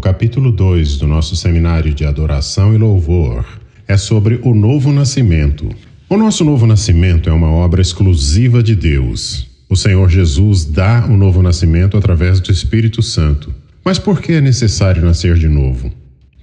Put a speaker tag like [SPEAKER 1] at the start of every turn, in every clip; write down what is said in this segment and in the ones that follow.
[SPEAKER 1] capítulo 2 do nosso seminário de adoração e louvor é sobre o novo nascimento. O nosso novo nascimento é uma obra exclusiva de Deus. O Senhor Jesus dá o novo nascimento através do Espírito Santo. Mas por que é necessário nascer de novo?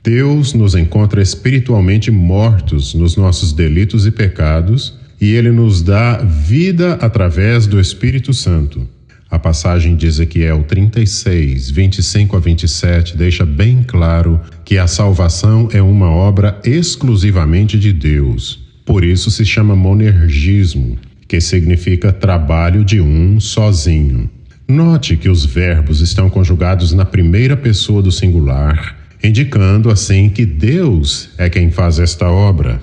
[SPEAKER 1] Deus nos encontra espiritualmente mortos nos nossos delitos e pecados e Ele nos dá vida através do Espírito Santo. A passagem de Ezequiel 36, 25 a 27 deixa bem claro que a salvação é uma obra exclusivamente de Deus. Por isso se chama monergismo, que significa trabalho de um sozinho. Note que os verbos estão conjugados na primeira pessoa do singular, indicando assim que Deus é quem faz esta obra.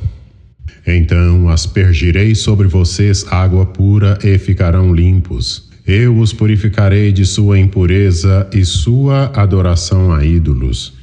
[SPEAKER 1] Então aspergirei sobre vocês água pura e ficarão limpos. Eu os purificarei de sua impureza e sua adoração a ídolos.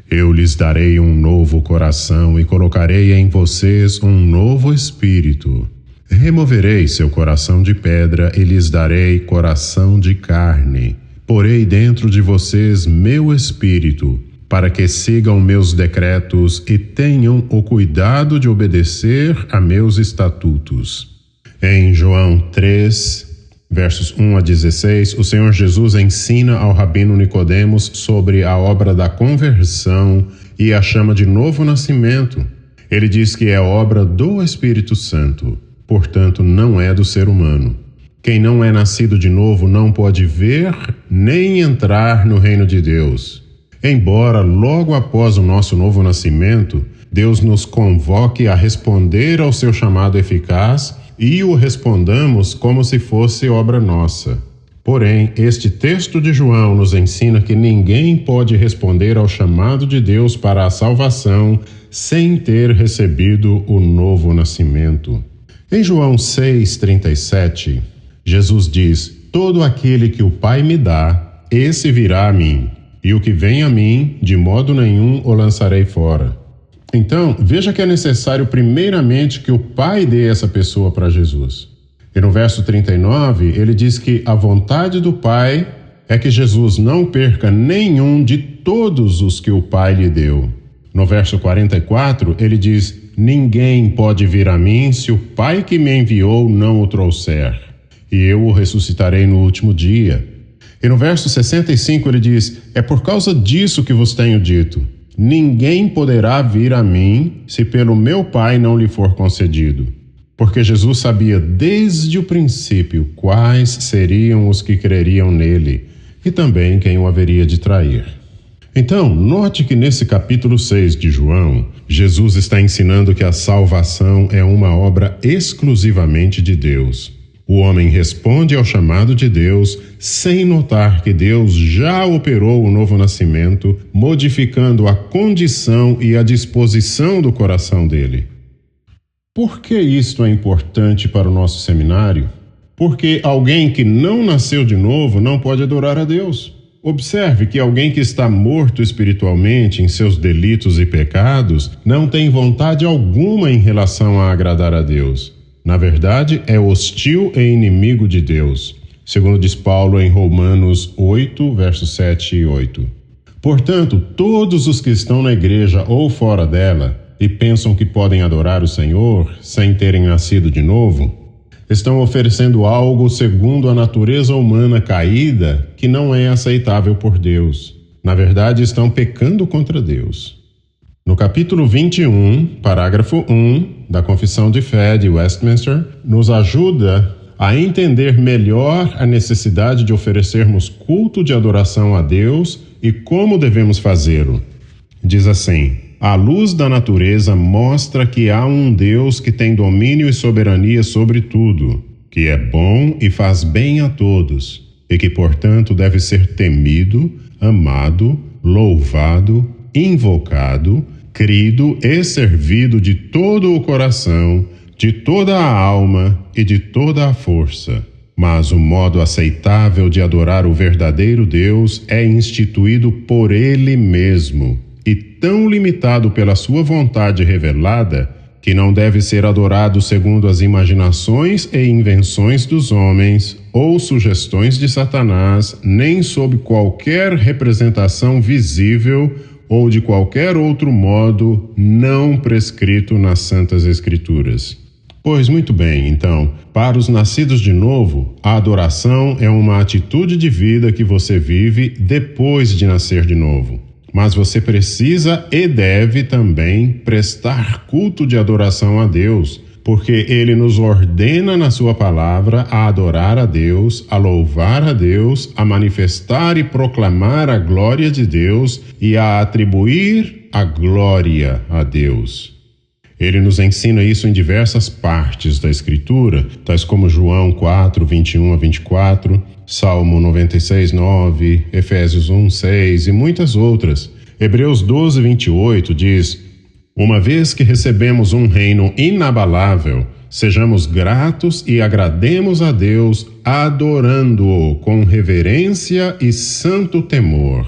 [SPEAKER 1] Eu lhes darei um novo coração e colocarei em vocês um novo espírito. Removerei seu coração de pedra e lhes darei coração de carne. Porei dentro de vocês meu espírito, para que sigam meus decretos e tenham o cuidado de obedecer a meus estatutos. Em João 3, versos 1 a 16, o Senhor Jesus ensina ao rabino Nicodemos sobre a obra da conversão e a chama de novo nascimento. Ele diz que é obra do Espírito Santo, portanto não é do ser humano. Quem não é nascido de novo não pode ver nem entrar no reino de Deus. Embora logo após o nosso novo nascimento, Deus nos convoque a responder ao seu chamado eficaz e o respondamos como se fosse obra nossa. Porém, este texto de João nos ensina que ninguém pode responder ao chamado de Deus para a salvação sem ter recebido o novo nascimento. Em João 6,37, Jesus diz: todo aquele que o Pai me dá, esse virá a mim, e o que vem a mim, de modo nenhum o lançarei fora. Então, veja que é necessário primeiramente que o Pai dê essa pessoa para Jesus. E no verso 39, ele diz que a vontade do Pai é que Jesus não perca nenhum de todos os que o Pai lhe deu. No verso 44, ele diz: ninguém pode vir a mim se o Pai que me enviou não o trouxer, e eu o ressuscitarei no último dia. E no verso 65 ele diz: é por causa disso que vos tenho dito, ninguém poderá vir a mim se pelo meu Pai não lhe for concedido. Porque Jesus sabia desde o princípio quais seriam os que creriam nele e também quem o haveria de trair. Então, note que nesse capítulo 6 de João, Jesus está ensinando que a salvação é uma obra exclusivamente de Deus. O homem responde ao chamado de Deus sem notar que Deus já operou o novo nascimento, modificando a condição e a disposição do coração dele. Por que isto é importante para o nosso seminário? Porque alguém que não nasceu de novo não pode adorar a Deus. Observe que alguém que está morto espiritualmente em seus delitos e pecados não tem vontade alguma em relação a agradar a Deus. Na verdade, é hostil e inimigo de Deus, segundo diz Paulo em Romanos 8, versos 7 e 8. Portanto, todos os que estão na igreja ou fora dela e pensam que podem adorar o Senhor sem terem nascido de novo, estão oferecendo algo segundo a natureza humana caída que não é aceitável por Deus. Na verdade, estão pecando contra Deus. No capítulo 21, parágrafo 1 da Confissão de Fé de Westminster, nos ajuda a entender melhor a necessidade de oferecermos culto de adoração a Deus e como devemos fazê-lo. Diz assim: a luz da natureza mostra que há um Deus que tem domínio e soberania sobre tudo, que é bom e faz bem a todos, e que, portanto, deve ser temido, amado, louvado, invocado, crido e servido de todo o coração, de toda a alma e de toda a força. Mas o modo aceitável de adorar o verdadeiro Deus é instituído por Ele mesmo, e tão limitado pela sua vontade revelada, que não deve ser adorado segundo as imaginações e invenções dos homens ou sugestões de Satanás, nem sob qualquer representação visível ou de qualquer outro modo não prescrito nas Santas Escrituras. Pois muito bem, então, para os nascidos de novo, a adoração é uma atitude de vida que você vive depois de nascer de novo. Mas você precisa e deve também prestar culto de adoração a Deus, porque Ele nos ordena na Sua palavra a adorar a Deus, a louvar a Deus, a manifestar e proclamar a glória de Deus e a atribuir a glória a Deus. Ele nos ensina isso em diversas partes da Escritura, tais como João 4, 21 a 24, Salmo 96, 9, Efésios 1, 6 e muitas outras. Hebreus 12, 28 diz: uma vez que recebemos um reino inabalável, sejamos gratos e agrademos a Deus, adorando-o com reverência e santo temor.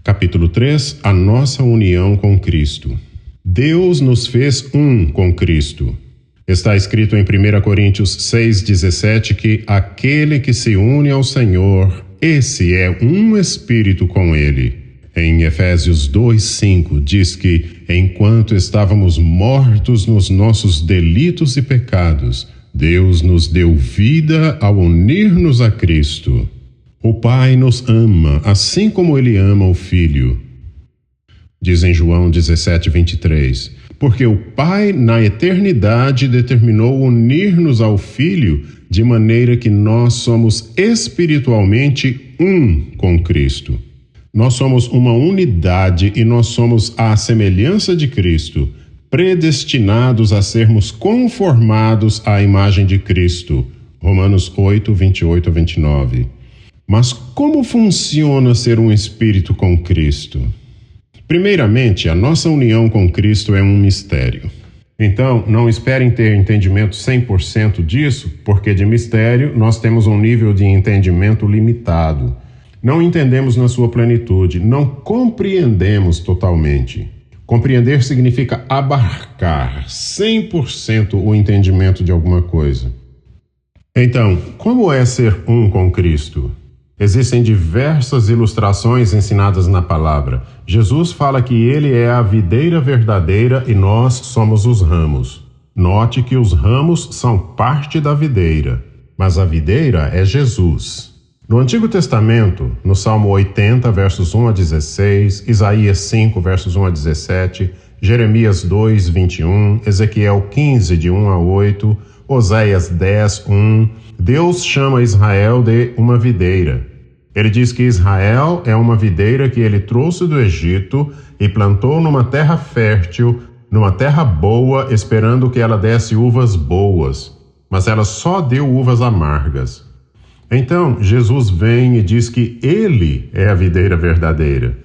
[SPEAKER 1] Capítulo 3. A nossa união com Cristo. Deus nos fez um com Cristo. Está escrito em 1 Coríntios 6,17 que aquele que se une ao Senhor, esse é um espírito com Ele. Em Efésios 2,5 diz que, enquanto estávamos mortos nos nossos delitos e pecados, Deus nos deu vida ao unir-nos a Cristo. O Pai nos ama, assim como Ele ama o Filho. Diz em João 17:23, porque o Pai, na eternidade, determinou unir-nos ao Filho, de maneira que nós somos espiritualmente um com Cristo. Nós somos uma unidade e nós somos à semelhança de Cristo, predestinados a sermos conformados à imagem de Cristo. Romanos 8, 28 a 29. Mas como funciona ser um espírito com Cristo? Primeiramente, a nossa união com Cristo é um mistério. Então, não esperem ter entendimento 100% disso, porque de mistério nós temos um nível de entendimento limitado. Não entendemos na sua plenitude, não compreendemos totalmente. Compreender significa abarcar 100% o entendimento de alguma coisa. Então, como é ser um com Cristo? Existem diversas ilustrações ensinadas na palavra. Jesus fala que Ele é a videira verdadeira e nós somos os ramos. Note que os ramos são parte da videira, mas a videira é Jesus. No Antigo Testamento, no Salmo 80, versos 1 a 16, Isaías 5, versos 1 a 17, Jeremias 2, 21, Ezequiel 15, de 1 a 8, Oséias 10, 1, Deus chama Israel de uma videira. Ele diz que Israel é uma videira que ele trouxe do Egito e plantou numa terra fértil, numa terra boa, esperando que ela desse uvas boas, mas ela só deu uvas amargas. Então, Jesus vem e diz que Ele é a videira verdadeira.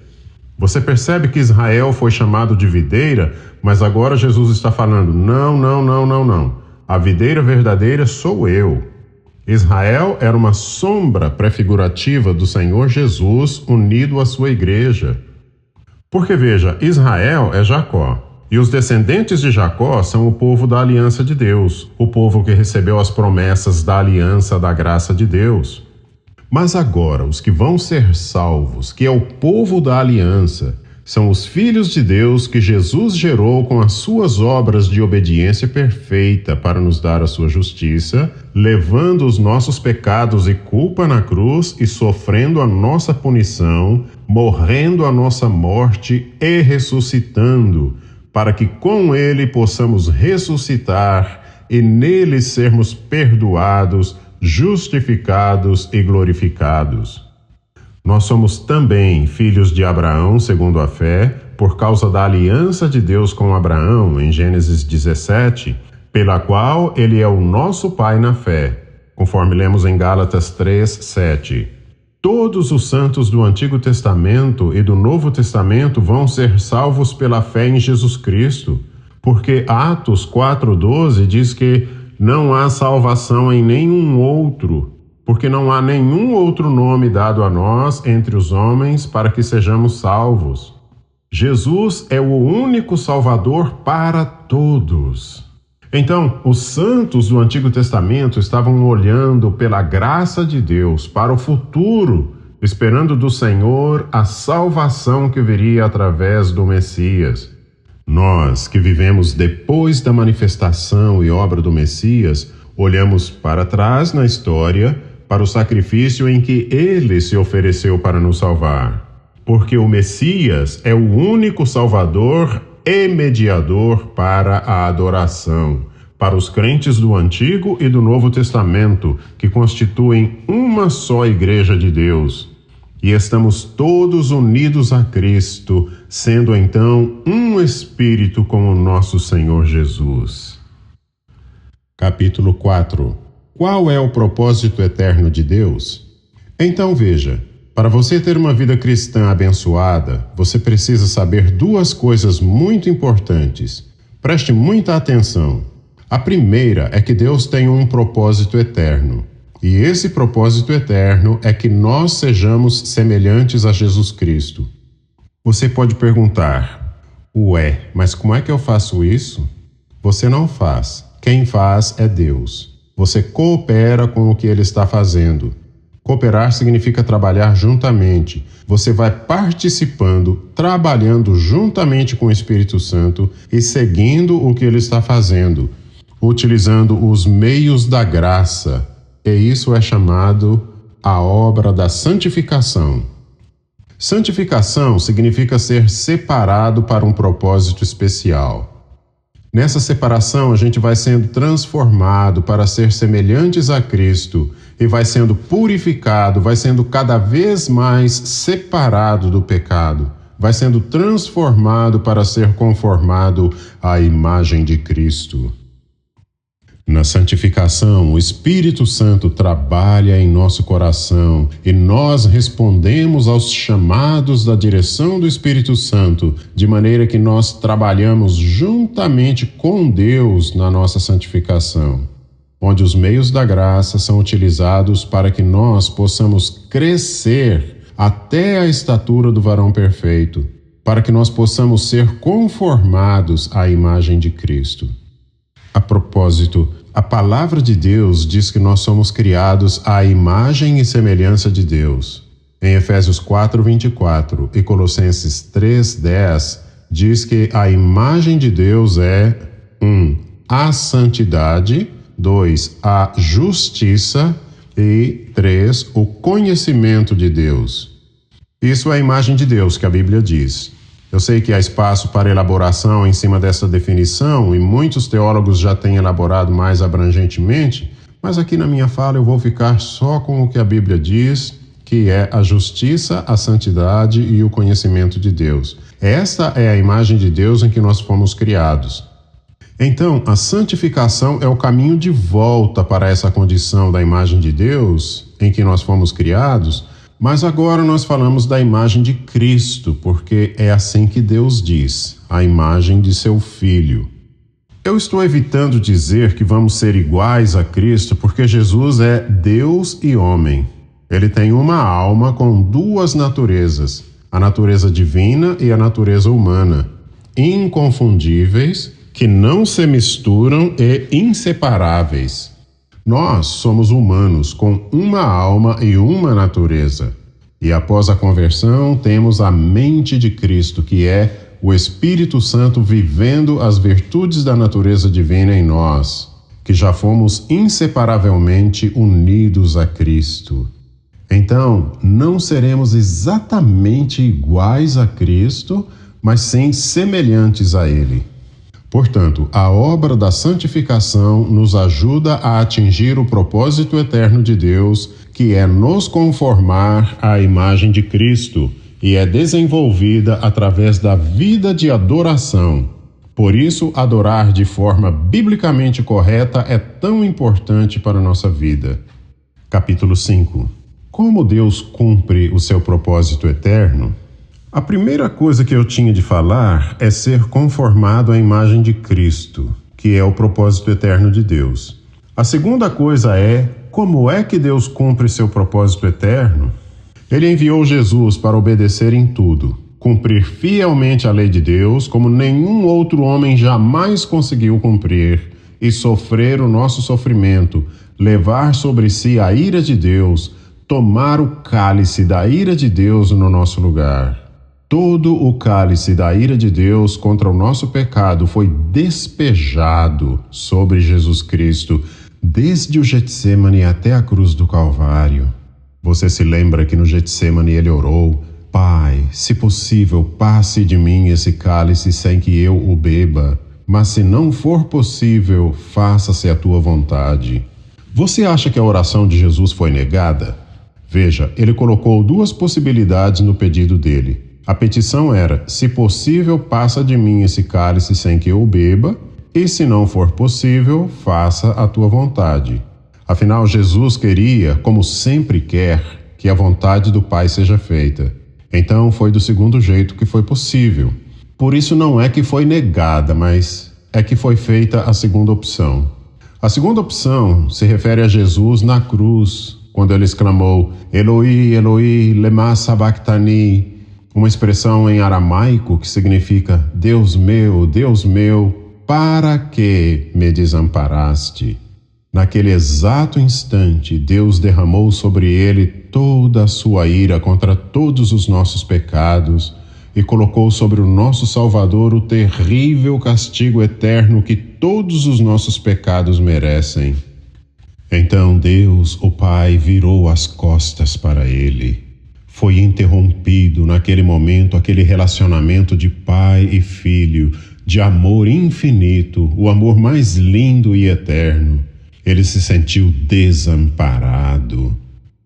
[SPEAKER 1] Você percebe que Israel foi chamado de videira, mas agora Jesus está falando, não. A videira verdadeira sou eu. Israel era uma sombra prefigurativa do Senhor Jesus unido à sua igreja. Porque veja, Israel é Jacó. E os descendentes de Jacó são o povo da aliança de Deus, o povo que recebeu as promessas da aliança da graça de Deus. Mas agora, os que vão ser salvos, que é o povo da aliança, são os filhos de Deus que Jesus gerou com as suas obras de obediência perfeita para nos dar a sua justiça, levando os nossos pecados e culpa na cruz e sofrendo a nossa punição, morrendo a nossa morte e ressuscitando, para que com Ele possamos ressuscitar e nele sermos perdoados, justificados e glorificados. Nós somos também filhos de Abraão, segundo a fé, por causa da aliança de Deus com Abraão, em Gênesis 17, pela qual ele é o nosso pai na fé, conforme lemos em Gálatas 3, 7. Todos os santos do Antigo Testamento e do Novo Testamento vão ser salvos pela fé em Jesus Cristo, porque Atos 4:12 diz que não há salvação em nenhum outro, porque não há nenhum outro nome dado a nós entre os homens para que sejamos salvos. Jesus é o único Salvador para todos. Então, os santos do Antigo Testamento estavam olhando pela graça de Deus para o futuro, esperando do Senhor a salvação que viria através do Messias. Nós, que vivemos depois da manifestação e obra do Messias, olhamos para trás na história para o sacrifício em que ele se ofereceu para nos salvar. Porque o Messias é o único Salvador e mediador para a adoração, para os crentes do Antigo e do Novo Testamento, que constituem uma só Igreja de Deus. E estamos todos unidos a Cristo, sendo então um Espírito com o nosso Senhor Jesus. Capítulo 4. Qual é o propósito eterno de Deus? Então veja, para você ter uma vida cristã abençoada, você precisa saber duas coisas muito importantes. Preste muita atenção. A primeira é que Deus tem um propósito eterno. E esse propósito eterno é que nós sejamos semelhantes a Jesus Cristo. Você pode perguntar, mas como é que eu faço isso? Você não faz. Quem faz é Deus. Você coopera com o que Ele está fazendo. Cooperar significa trabalhar juntamente. Você vai participando, trabalhando juntamente com o Espírito Santo e seguindo o que Ele está fazendo, utilizando os meios da graça. E isso é chamado a obra da santificação. Santificação significa ser separado para um propósito especial. Nessa separação, a gente vai sendo transformado para ser semelhantes a Cristo e vai sendo purificado, vai sendo cada vez mais separado do pecado, vai sendo transformado para ser conformado à imagem de Cristo. Na santificação, o Espírito Santo trabalha em nosso coração e nós respondemos aos chamados da direção do Espírito Santo, de maneira que nós trabalhamos juntamente com Deus na nossa santificação, onde os meios da graça são utilizados para que nós possamos crescer até a estatura do varão perfeito, para que nós possamos ser conformados à imagem de Cristo. A propósito, a palavra de Deus diz que nós somos criados à imagem e semelhança de Deus. Em Efésios 4:24 e Colossenses 3:10, diz que a imagem de Deus é 1. A santidade, 2. A justiça e 3. O conhecimento de Deus. Isso é a imagem de Deus que a Bíblia diz. Eu sei que há espaço para elaboração em cima dessa definição e muitos teólogos já têm elaborado mais abrangentemente, mas aqui na minha fala eu vou ficar só com o que a Bíblia diz, que é a justiça, a santidade e o conhecimento de Deus. Esta é a imagem de Deus em que nós fomos criados. Então, a santificação é o caminho de volta para essa condição da imagem de Deus em que nós fomos criados. Mas agora nós falamos da imagem de Cristo, porque é assim que Deus diz, a imagem de seu Filho. Eu estou evitando dizer que vamos ser iguais a Cristo, porque Jesus é Deus e homem. Ele tem uma alma com duas naturezas, a natureza divina e a natureza humana, inconfundíveis, que não se misturam e inseparáveis. Nós somos humanos com uma alma e uma natureza. E após a conversão, temos a mente de Cristo, que é o Espírito Santo vivendo as virtudes da natureza divina em nós, que já fomos inseparavelmente unidos a Cristo. Então, não seremos exatamente iguais a Cristo, mas sim semelhantes a Ele. Portanto, a obra da santificação nos ajuda a atingir o propósito eterno de Deus, que é nos conformar à imagem de Cristo, e é desenvolvida através da vida de adoração. Por isso, adorar de forma biblicamente correta é tão importante para a nossa vida. Capítulo 5. Como Deus cumpre o seu propósito eterno? A primeira coisa que eu tinha de falar é ser conformado à imagem de Cristo, que é o propósito eterno de Deus. A segunda coisa é, como é que Deus cumpre seu propósito eterno? Ele enviou Jesus para obedecer em tudo, cumprir fielmente a lei de Deus, como nenhum outro homem jamais conseguiu cumprir, e sofrer o nosso sofrimento, levar sobre si a ira de Deus, tomar o cálice da ira de Deus no nosso lugar. Todo o cálice da ira de Deus contra o nosso pecado foi despejado sobre Jesus Cristo, desde o Getsemane até a cruz do Calvário. Você se lembra que no Getsemane ele orou: Pai, se possível, passe de mim esse cálice sem que eu o beba, mas se não for possível, faça-se a tua vontade. Você acha que a oração de Jesus foi negada? Veja, ele colocou duas possibilidades no pedido dele. A petição era: se possível, passa de mim esse cálice sem que eu o beba, e se não for possível, faça a tua vontade. Afinal, Jesus queria, como sempre quer, que a vontade do Pai seja feita. Então foi do segundo jeito que foi possível. Por isso não é que foi negada, mas é que foi feita a segunda opção. A segunda opção se refere a Jesus na cruz, quando ele exclamou: Eloi, Eloi, lema sabachthani, uma expressão em aramaico que significa: Deus meu, para que me desamparaste? Naquele exato instante, Deus derramou sobre ele toda a sua ira contra todos os nossos pecados e colocou sobre o nosso Salvador o terrível castigo eterno que todos os nossos pecados merecem. Então Deus, o Pai, virou as costas para ele. Foi interrompido naquele momento aquele relacionamento de pai e filho, de amor infinito, o amor mais lindo e eterno. Ele se sentiu desamparado.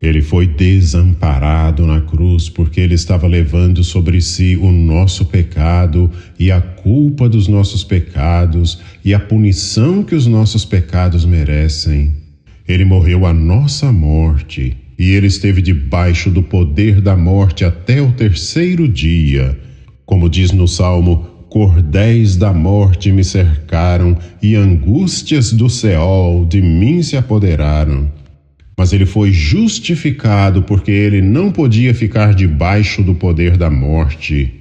[SPEAKER 1] Ele foi desamparado na cruz porque ele estava levando sobre si o nosso pecado e a culpa dos nossos pecados e a punição que os nossos pecados merecem. Ele morreu a nossa morte e ele esteve debaixo do poder da morte até o terceiro dia. Como diz no Salmo: cordéis da morte me cercaram e angústias do Seol de mim se apoderaram. Mas ele foi justificado porque ele não podia ficar debaixo do poder da morte.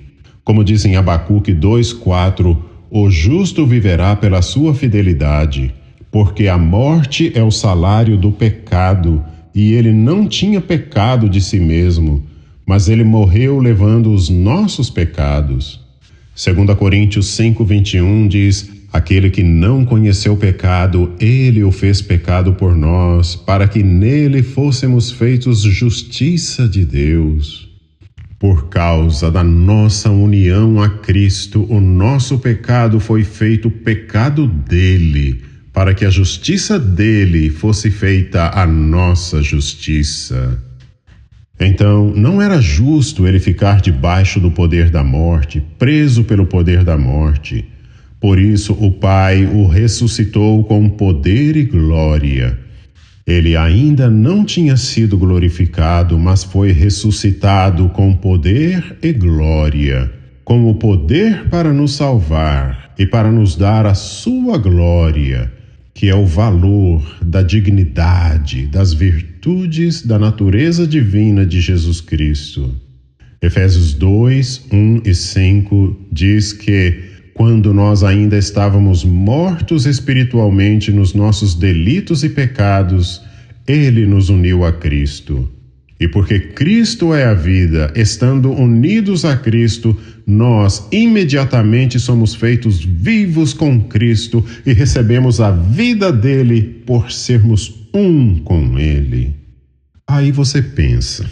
[SPEAKER 1] Como diz em Abacuque 2:4, o justo viverá pela sua fidelidade, porque a morte é o salário do pecado, e ele não tinha pecado de si mesmo, mas ele morreu levando os nossos pecados. 2 Coríntios 5:21 diz: aquele que não conheceu pecado, ele o fez pecado por nós, para que nele fôssemos feitos justiça de Deus. Por causa da nossa união a Cristo, o nosso pecado foi feito pecado dele, para que a justiça dele fosse feita a nossa justiça. Então, não era justo ele ficar debaixo do poder da morte, preso pelo poder da morte. Por isso, o Pai o ressuscitou com poder e glória. Ele ainda não tinha sido glorificado, mas foi ressuscitado com poder e glória, com o poder para nos salvar e para nos dar a sua glória, que é o valor da dignidade, das virtudes da natureza divina de Jesus Cristo. Efésios 2:1-5 diz que, quando nós ainda estávamos mortos espiritualmente nos nossos delitos e pecados, Ele nos uniu a Cristo. E porque Cristo é a vida, estando unidos a Cristo, nós imediatamente somos feitos vivos com Cristo e recebemos a vida dele por sermos um com ele. Aí você pensa,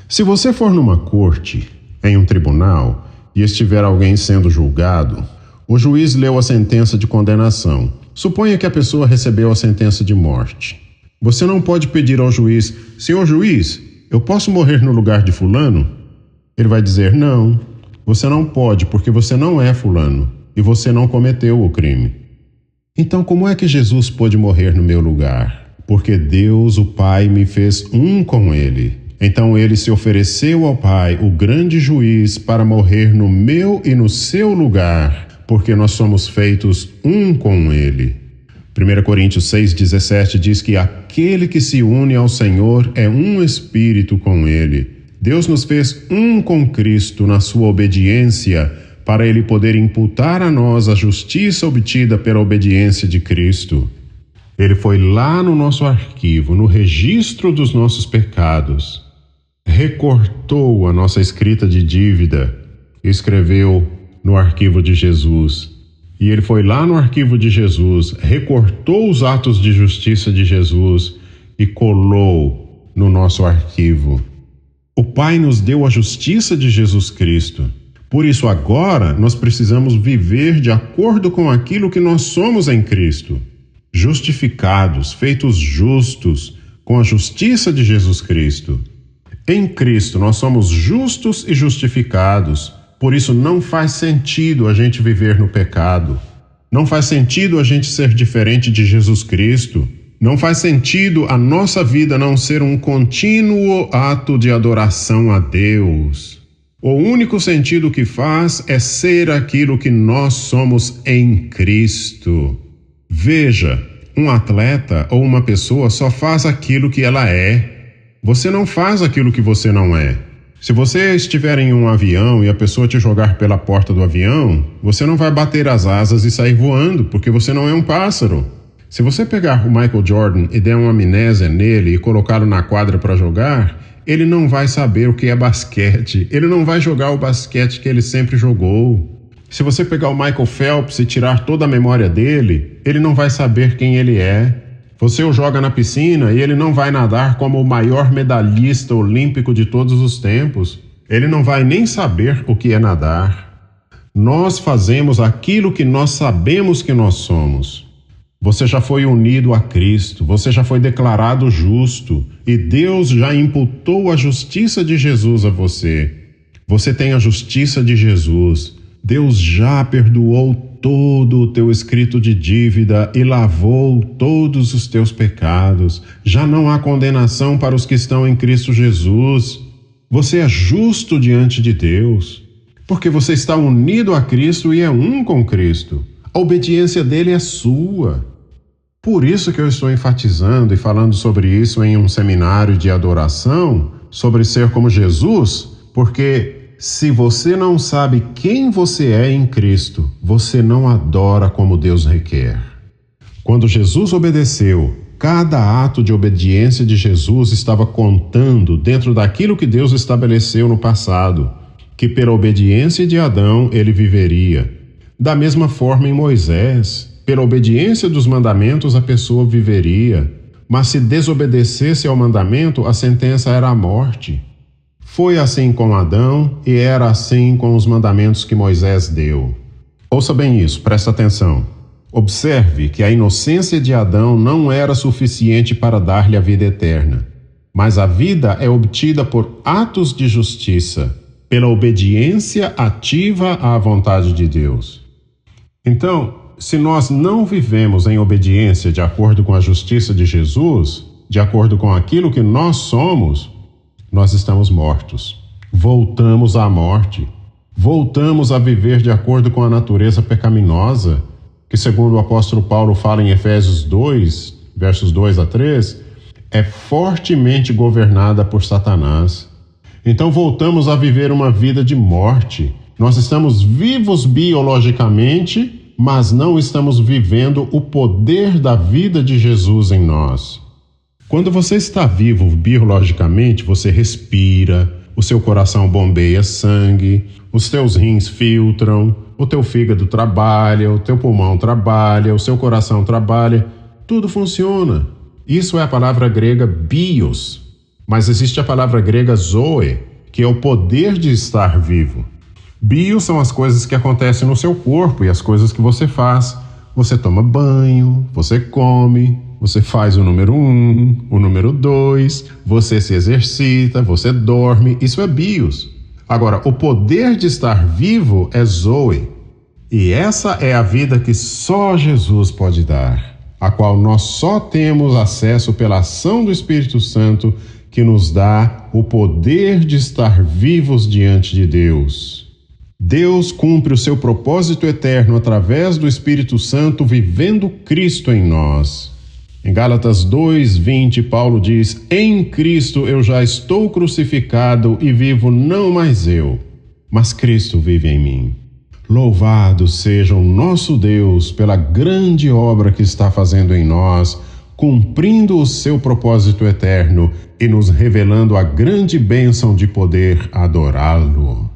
[SPEAKER 1] se você for numa corte, em um tribunal, e estiver alguém sendo julgado, o juiz leu a sentença de condenação. Suponha que a pessoa recebeu a sentença de morte. Você não pode pedir ao juiz: senhor juiz, eu posso morrer no lugar de fulano? Ele vai dizer: não, você não pode, porque você não é fulano e você não cometeu o crime. Então, como é que Jesus pôde morrer no meu lugar? Porque Deus, o Pai, me fez um com ele. Então ele se ofereceu ao Pai, o grande juiz, para morrer no meu e no seu lugar, porque nós somos feitos um com ele. 1 Coríntios 6:17 diz que aquele que se une ao Senhor é um espírito com ele. Deus nos fez um com Cristo na sua obediência para ele poder imputar a nós a justiça obtida pela obediência de Cristo. Ele foi lá no nosso arquivo, no registro dos nossos pecados, recortou a nossa escrita de dívida e escreveu no arquivo de Jesus. E ele foi lá no arquivo de Jesus, recortou os atos de justiça de Jesus e colou no nosso arquivo. O Pai nos deu a justiça de Jesus Cristo. Por isso, agora, nós precisamos viver de acordo com aquilo que nós somos em Cristo. Justificados, feitos justos, com a justiça de Jesus Cristo. Em Cristo, nós somos justos e justificados. Por isso, não faz sentido a gente viver no pecado. Não faz sentido a gente ser diferente de Jesus Cristo. Não faz sentido a nossa vida não ser um contínuo ato de adoração a Deus. O único sentido que faz é ser aquilo que nós somos em Cristo. Veja, um atleta ou uma pessoa só faz aquilo que ela é. Você não faz aquilo que você não é. Se você estiver em um avião e a pessoa te jogar pela porta do avião, você não vai bater as asas e sair voando, porque você não é um pássaro. Se você pegar o Michael Jordan e der uma amnésia nele e colocá-lo na quadra para jogar, ele não vai saber o que é basquete. Ele não vai jogar o basquete que ele sempre jogou. Se você pegar o Michael Phelps e tirar toda a memória dele, ele não vai saber quem ele é. Você o joga na piscina e ele não vai nadar como o maior medalhista olímpico de todos os tempos. Ele não vai nem saber o que é nadar. Nós fazemos aquilo que nós sabemos que nós somos. Você já foi unido a Cristo, você já foi declarado justo e Deus já imputou a justiça de Jesus a você. Você tem a justiça de Jesus. Deus já perdoou todo o teu escrito de dívida e lavou todos os teus pecados. Já não há condenação para os que estão em Cristo Jesus. Você é justo diante de Deus, porque você está unido a Cristo e é um com Cristo. A obediência dele é sua. Por isso que eu estou enfatizando e falando sobre isso em um seminário de adoração, sobre ser como Jesus, porque se você não sabe quem você é em Cristo, você não adora como Deus requer. Quando Jesus obedeceu, cada ato de obediência de Jesus estava contando dentro daquilo que Deus estabeleceu no passado, que pela obediência de Adão ele viveria. Da mesma forma em Moisés, pela obediência dos mandamentos a pessoa viveria, mas se desobedecesse ao mandamento, a sentença era a morte. Foi assim com Adão e era assim com os mandamentos que Moisés deu. Ouça bem isso, presta atenção. Observe que a inocência de Adão não era suficiente para dar-lhe a vida eterna, mas a vida é obtida por atos de justiça, pela obediência ativa à vontade de Deus. Então, se nós não vivemos em obediência de acordo com a justiça de Jesus, de acordo com aquilo que nós somos, nós estamos mortos. Voltamos à morte. Voltamos a viver de acordo com a natureza pecaminosa, que segundo o apóstolo Paulo fala em Efésios 2, versos 2 a 3, é fortemente governada por Satanás. Então voltamos a viver uma vida de morte. Nós estamos vivos biologicamente, mas não estamos vivendo o poder da vida de Jesus em nós. Quando você está vivo biologicamente, você respira, o seu coração bombeia sangue, os teus rins filtram, o teu fígado trabalha, o teu pulmão trabalha, o seu coração trabalha, tudo funciona. Isso é a palavra grega bios, mas existe a palavra grega zoe, que é o poder de estar vivo. Bios são as coisas que acontecem no seu corpo e as coisas que você faz. Você toma banho, você come, você faz o número 1, o número 2, você se exercita, você dorme, isso é bios. Agora, o poder de estar vivo é zoe. E essa é a vida que só Jesus pode dar, a qual nós só temos acesso pela ação do Espírito Santo, que nos dá o poder de estar vivos diante de Deus. Deus cumpre o seu propósito eterno através do Espírito Santo vivendo Cristo em nós. Em Gálatas 2:20, Paulo diz: em Cristo eu já estou crucificado e vivo não mais eu, mas Cristo vive em mim. Louvado seja o nosso Deus pela grande obra que está fazendo em nós, cumprindo o seu propósito eterno e nos revelando a grande bênção de poder adorá-lo.